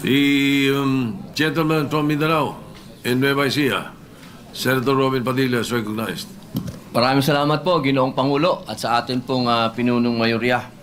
The gentleman from Mindanao in Nueva Ecija, Senator Robin Padilla, is recognized. Maraming salamat po, Ginoong Pangulo, at sa atin pong pinunong mayorya.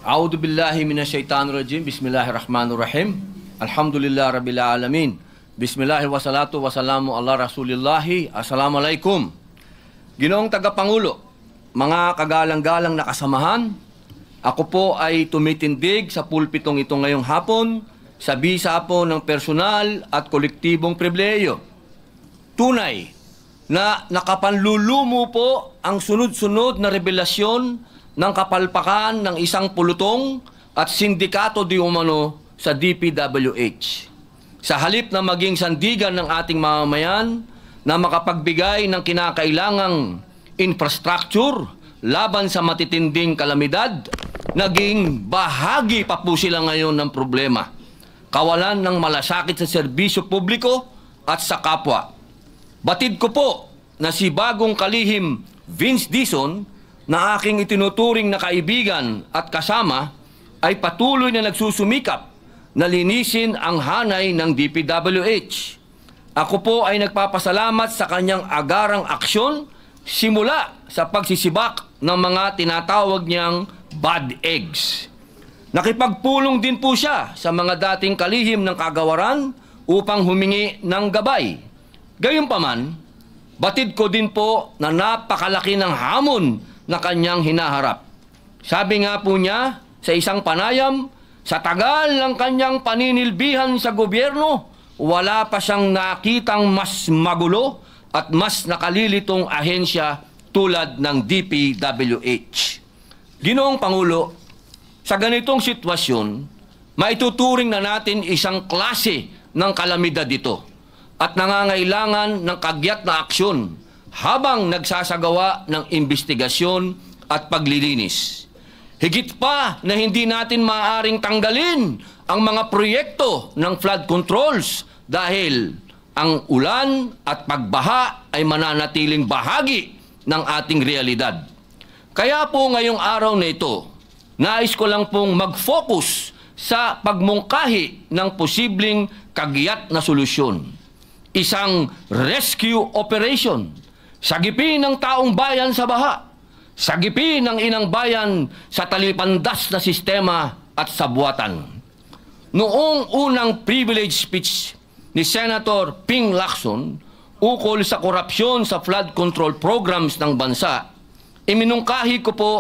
A'udhu billahi minasyaitanir rajim. Bismillahirrahmanirrahim. Alhamdulillah rabbil alamin. Bismillah wassalatu wassalamu ala rasulillahi. Assalamualaikum. Ginoong Tagapangulo, mga kagalang-galang na kasamahan, ako po ay tumitindig sa pulpitong ito ngayong hapon sa bisa po ng personal at kolektibong pribileyo. Tunay na nakapanlulumo po ang sunod-sunod na revelasyon ng kapalpakan ng isang pulutong at sindikato di umano sa DPWH. Sa halip na maging sandigan ng ating mamamayan na makapagbigay ng kinakailangang infrastructure laban sa matitinding kalamidad, naging bahagi pa po sila ngayon ng problema. Kawalan ng malasakit sa serbisyo publiko at sa kapwa. Batid ko po na si bagong kalihim Vince Dizon na aking itinuturing na kaibigan at kasama ay patuloy na nagsusumikap na linisin ang hanay ng DPWH. Ako po ay nagpapasalamat sa kanyang agarang aksyon simula sa pagsisibak ng mga tinatawag niyang bad eggs. Nakipagpulong din po siya sa mga dating kalihim ng kagawaran upang humingi ng gabay. Gayunpaman, batid ko din po na napakalaki ng hamon na kanyang hinaharap. Sabi nga po niya sa isang panayam, sa tagal ng kanyang paninilbihan sa gobyerno, wala pa siyang nakitang mas magulo at mas nakalilitong ahensya tulad ng DPWH. Ginoong Pangulo, sa ganitong sitwasyon, maituturing na natin isang klase ng kalamidad ito at nangangailangan ng kagyat na aksyon habang nagsasagawa ng investigasyon at paglilinis. Higit pa na hindi natin maaaring tanggalin ang mga proyekto ng flood controls dahil ang ulan at pagbaha ay mananatiling bahagi ng ating realidad. Kaya po ngayong araw na ito, nais ko lang pong mag-focus sa pagmungkahi ng posibleng kagyat na solusyon. Isang rescue operation, sagipin ng taong bayan sa baha, sagipin ng inang bayan sa talipandas na sistema at sabuatan. Noong unang privilege speech ni Senator Ping Lacson ukol sa korupsyon sa flood control programs ng bansa, iminungkahi ko po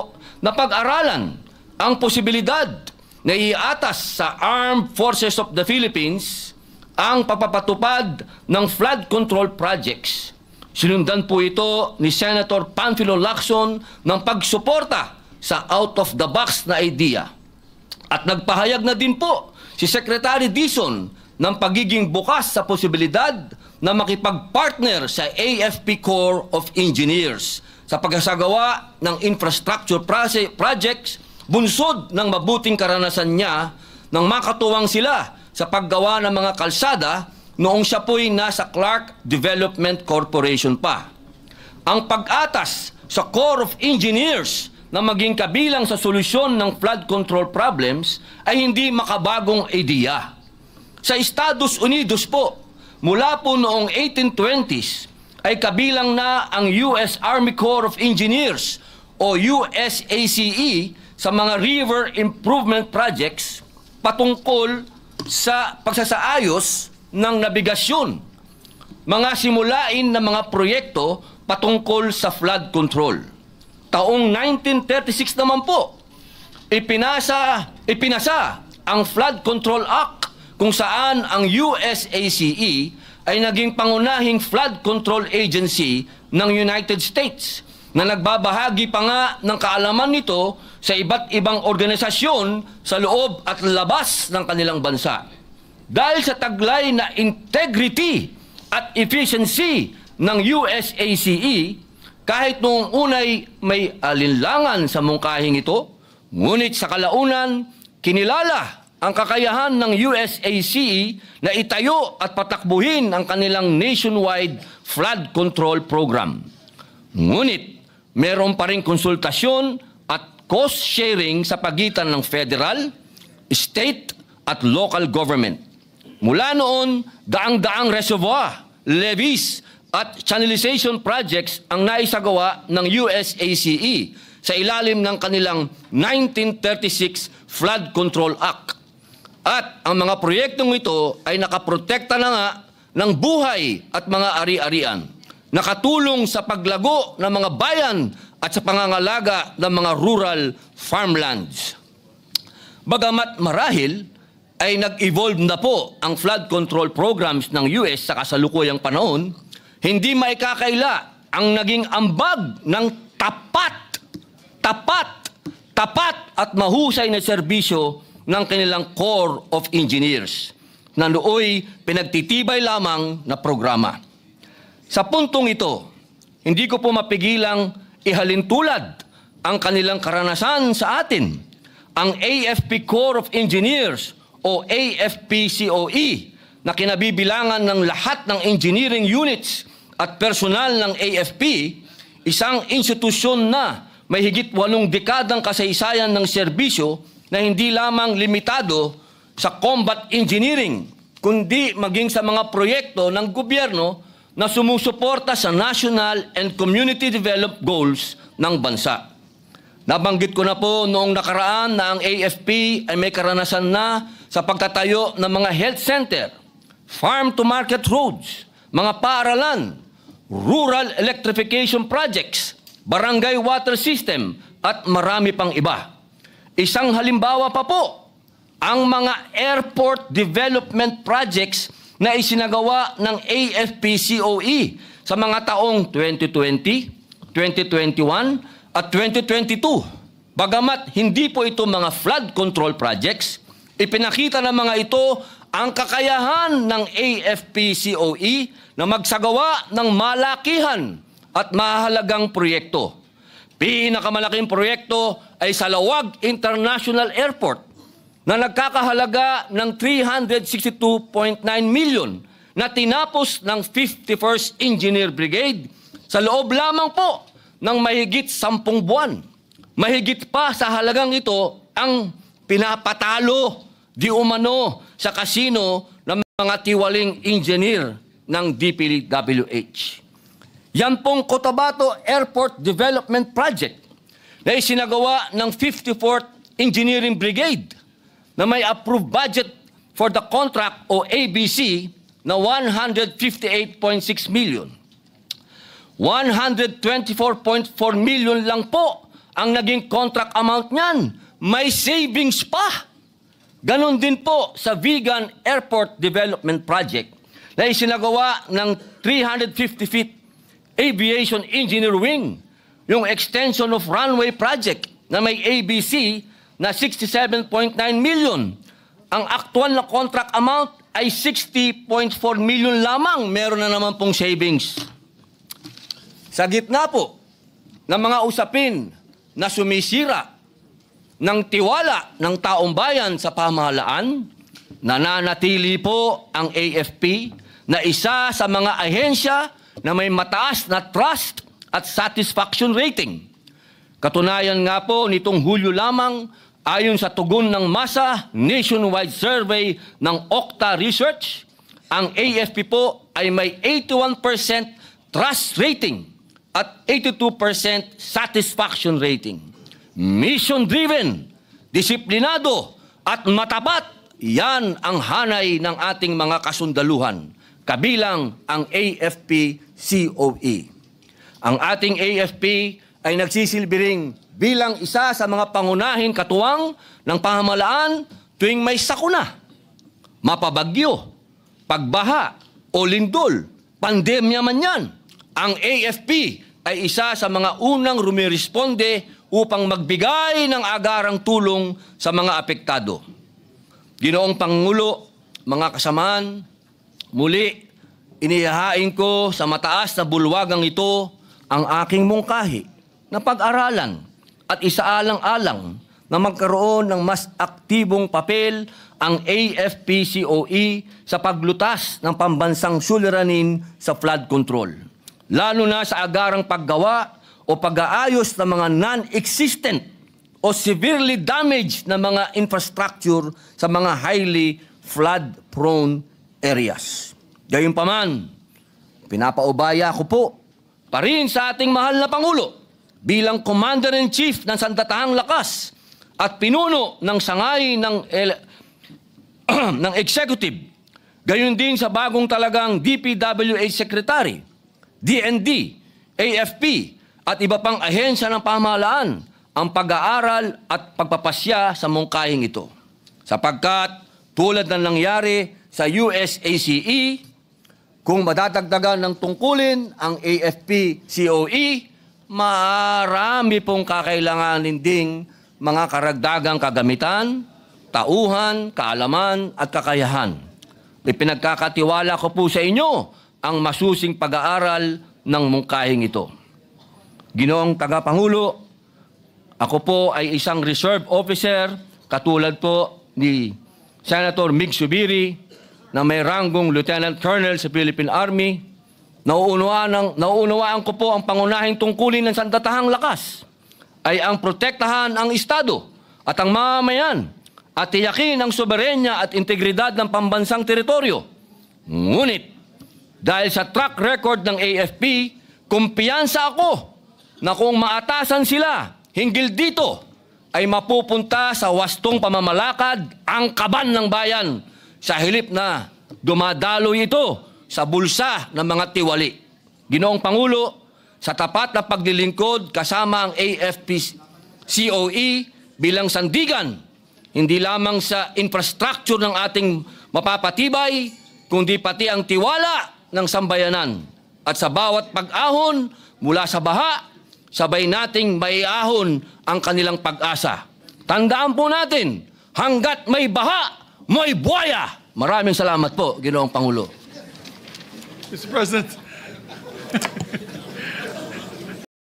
na pag-aralan ang posibilidad na iatas sa Armed Forces of the Philippines ang papapatupad ng flood control projects. Sinundan po ito ni Senator Panfilo Lacson ng pagsuporta sa out-of-the-box na idea. At nagpahayag na din po si Secretary Dizon ng pagiging bukas sa posibilidad na makipag-partner sa AFP Corps of Engineers sa pagsasagawa ng infrastructure projects bunsod ng mabuting karanasan niya nang makatuwang sila sa paggawa ng mga kalsada noong siya po'y nasa Clark Development Corporation pa. Ang pag-atas sa Corps of Engineers na maging kabilang sa solusyon ng flood control problems ay hindi makabagong ideya. Sa Estados Unidos po, mula po noong 1820s, ay kabilang na ang US Army Corps of Engineers o USACE sa mga river improvement projects patungkol sa pagsasaayos ng nabigasyon, mga simulain na mga proyekto patungkol sa flood control. Taong 1936 naman po, ipinasa ang Flood Control Act kung saan ang USACE ay naging pangunahing flood control agency ng United States na nagbabahagi pa nga ng kaalaman nito sa iba't ibang organisasyon sa loob at labas ng kanilang bansa. Dahil sa taglay na integrity at efficiency ng USACE, kahit noong unay may alinlangan sa mungkahing ito, ngunit sa kalaunan, kinilala ang kakayahan ng USACE na itayo at patakbuhin ang kanilang nationwide flood control program. Ngunit, meron pa rin konsultasyon at cost sharing sa pagitan ng federal, state at local government. Mula noon, daang-daang reservoir, levees at channelization projects ang naisagawa ng USACE sa ilalim ng kanilang 1936 Flood Control Act. At ang mga proyektong ito ay nakaprotekta na nga ng buhay at mga ari-arian, nakatulong sa paglago ng mga bayan at sa pangangalaga ng mga rural farmlands. Bagamat marahil ay nag-evolve na po ang flood control programs ng US sa kasalukuyang panahon, hindi maikakaila ang naging ambag ng tapat at mahusay na serbisyo ng kanilang Corps of Engineers na nooy pinagtitibay lamang na programa. Sa puntong ito, hindi ko po mapigilang ihalintulad ang kanilang karanasan sa atin. Ang AFP Corps of Engineers o AFP-COE na kinabibilangan ng lahat ng engineering units at personal ng AFP, isang institusyon na may higit 8 dekadang kasaysayan ng serbisyo na hindi lamang limitado sa combat engineering, kundi maging sa mga proyekto ng gobyerno na sumusuporta sa national and community development goals ng bansa. Nabanggit ko na po noong nakaraan na ang AFP ay may karanasan na sa pagtatayo ng mga health center, farm-to-market roads, mga paaralan, rural electrification projects, barangay water system, at marami pang iba. Isang halimbawa pa po, ang mga airport development projects na isinagawa ng AFP-COE sa mga taong 2020, 2021, at 2022. Bagamat hindi po ito mga flood control projects, ipinakita ng mga ito ang kakayahan ng AFP-COE na magsagawa ng malakihan at mahalagang proyekto. Pinakamalaking proyekto ay sa Lawag International Airport na nagkakahalaga ng 362.9 million na tinapos ng 51st Engineer Brigade sa loob lamang po ng mahigit 10 buwan. Mahigit pa sa halagang ito ang pinapatalo di umano sa kasino ng mga tiwaling engineer ng DPWH. Yan pong Cotabato Airport Development Project na isinagawa ng 54th Engineering Brigade na may approved budget for the contract o ABC na 158.6 million. 124.4 million lang po ang naging contract amount niyan. May savings pa. Ganon din po sa Vigan Airport Development Project na isinagawa ng 350 feet Aviation Engineer Wing, yung extension of runway project na may ABC na 67.9 million. Ang aktual na contract amount ay 60.4 million lamang. Meron na naman pong savings. Sa gitna po ng mga usapin na sumisira ng tiwala ng taong bayan sa pamahalaan, nananatili po ang AFP na isa sa mga ahensya na may mataas na trust at satisfaction rating. Katunayan nga po nitong Hulyo lamang, ayon sa tugon ng masa nationwide survey ng Okta Research, ang AFP po ay may 81% trust rating at 82% satisfaction rating. Mission-driven, disiplinado, at matapat, yan ang hanay ng ating mga kasundaluhan, kabilang ang AFP-COE. Ang ating AFP ay nagsisilbi bilang isa sa mga pangunahing katuwang ng pamahalaan tuwing may sakuna, mapabagyo, pagbaha o lindol, pandemya man yan. Ang AFP ay isa sa mga unang rumiresponde upang magbigay ng agarang tulong sa mga apektado. Ginoong Pangulo, mga kasamaan, muli inihahain ko sa mataas na bulwagang ito ang aking mungkahi na pag-aralan at isaalang-alang na magkaroon ng mas aktibong papel ang AFP-COE sa paglutas ng pambansang suliranin sa flood control, lalo na sa agarang paggawa o pag-aayos ng mga non-existent o severely damaged na mga infrastructure sa mga highly flood-prone areas. Gayunpaman, pinapaubaya ko po pa rin sa ating mahal na Pangulo bilang Commander-in-Chief ng Sandatahang Lakas at pinuno ng sangay ng Executive. Gayon din sa bagong talagang DPWH Secretary, DND, AFP at iba pang ahensya ng pamahalaan ang pag-aaral at pagpapasya sa mungkahing ito. Sapagkat tulad ng nangyari sa USACE, kung madadagdagan ng tungkulin ang AFP-COE, marami pong kakailanganin ding mga karagdagang kagamitan, tauhan, kaalaman at kakayahan. Ipinagkakatiwala ko po sa inyo ang masusing pag-aaral ng mungkahing ito. Ginoong Tagapangulo, ako po ay isang reserve officer katulad po ni Senator Mig Zubiri na may ranggong Lieutenant Colonel sa Philippine Army. Nauunawaan ko po ang pangunahing tungkulin ng Sandatahang Lakas ay ang protektahan ang Estado at ang mamamayan at tiyakin ang soberenya at integridad ng pambansang teritoryo. Ngunit, dahil sa track record ng AFP, kumpiyansa ako na kung maatasan sila hinggil dito, ay mapupunta sa wastong pamamalakad ang kaban ng bayan sa hilip na dumadaloy ito sa bulsa ng mga tiwali. Ginoong Pangulo, sa tapat na paglilingkod kasama ang AFP-COE bilang sandigan, hindi lamang sa infrastructure ng ating mapapatibay, kundi pati ang tiwala ng sambayanan. At sa bawat pag-ahon mula sa baha, sabay nating maiahon ang kanilang pag-asa. Tandaan po natin, hanggat may baha, may buhaya. Maraming salamat po, Ginoong Pangulo. Mr. President.